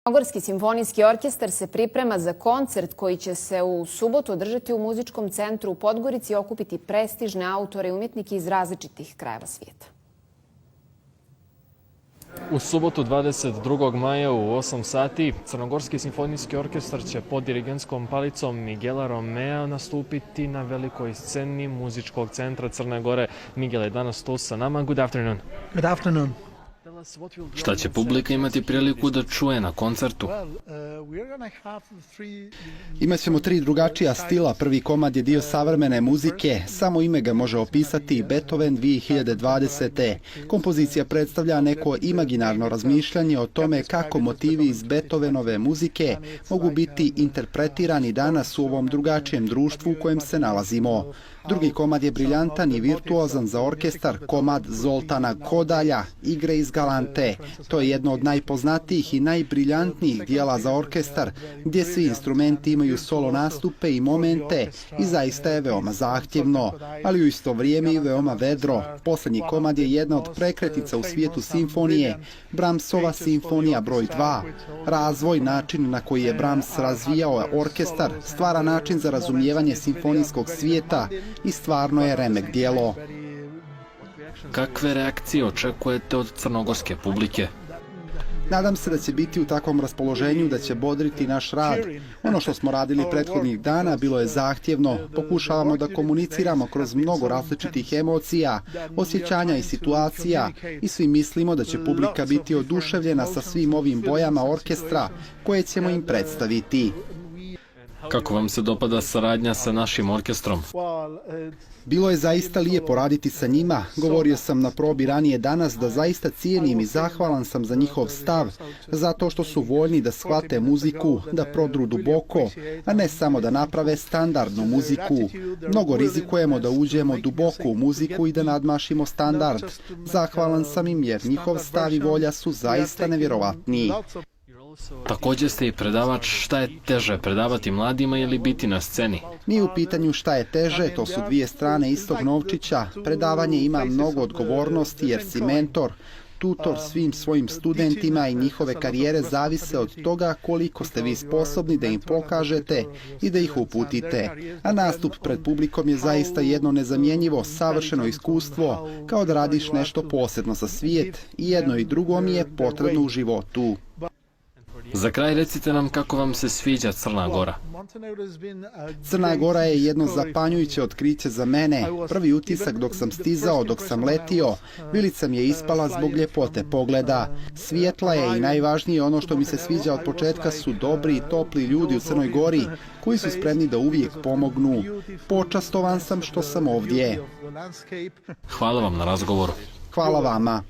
Crnogorski simfonijski orkestar se priprema za koncert koji će se u subotu održati u muzičkom centru u Podgorici i okupiti prestižne autore i umjetnike iz različitih krajeva svijeta. U subotu 22. maja u 8 sati Crnogorski simfonijski orkestar će pod dirigentskom palicom Miguela Romea nastupiti na velikoj sceni muzičkog centra Crne Gore. Miguel je danas tu sa nama. Good afternoon. Good afternoon. Šta će publika imati priliku da čuje na koncertu? Imaćemo 3 drugačija stila. Prvi komad je dio savremene muzike. Samo ime ga može opisati Beethoven 2020. Kompozicija predstavlja neko imaginarno razmišljanje o tome kako motivi iz Beethovenove muzike mogu biti interpretirani danas u ovom drugačijem društvu u kojem se nalazimo. Drugi komad je briljantan i virtuozan za orkestar, komad Zoltana Kodalja, Igre iz Galante. To je jedno od najpoznatijih i najbriljantnijih dijela za orkestar, gdje svi instrumenti imaju solo nastupe i momente i zaista je veoma zahtjevno, ali u isto vrijeme i veoma vedro. Posljednji komad je jedna od prekretnica u svijetu simfonije, Brahmsova simfonija broj 2. Razvoj, način na koji je Brahms razvijao orkestar, stvara način za razumijevanje simfonijskog svijeta i stvarno je remek djelo. Kakve reakcije očekujete od crnogorske publike? Nadam se da će biti u takvom raspoloženju da će bodriti naš rad. Ono što smo radili prethodnih dana bilo je zahtjevno. Pokušavamo da komuniciramo kroz mnogo različitih emocija, osjećanja i situacija i svi mislimo da će publika biti oduševljena sa svim ovim bojama orkestra koje ćemo im predstaviti. Kako vam se dopada saradnja sa našim orkestrom? Bilo je zaista lijepo raditi sa njima. Govorio sam na probi ranije danas da zaista cijenim i zahvalan sam za njihov stav, zato što su voljni da shvate muziku, da prodru duboko, a ne samo da naprave standardnu muziku. Mnogo rizikujemo da uđemo duboko u muziku i da nadmašimo standard. Zahvalan sam im jer njihov stav i volja su zaista nevjerovatni. Također ste i predavač. Šta je teže, predavati mladima ili biti na sceni? Nije u pitanju šta je teže, to su dvije strane istog novčića. Predavanje ima mnogo odgovornosti jer si mentor. Tutor svim svojim studentima i njihove karijere zavise od toga koliko ste vi sposobni da im pokažete i da ih uputite. A nastup pred publikom je zaista jedno nezamjenjivo, savršeno iskustvo, kao da radiš nešto posebno za svijet i jedno i drugo mi je potrebno u životu. Za kraj recite nam kako vam se sviđa Crna Gora. Crna Gora je jedno zapanjujuće otkriće za mene. Prvi utisak dok sam stizao, dok sam letio, vilica mi je ispala zbog ljepote pogleda. Svijetla je i najvažnije ono što mi se sviđa od početka su dobri i topli ljudi u Crnoj Gori koji su spremni da uvijek pomognu. Počastovan sam što sam ovdje. Hvala vam na razgovoru. Hvala vama.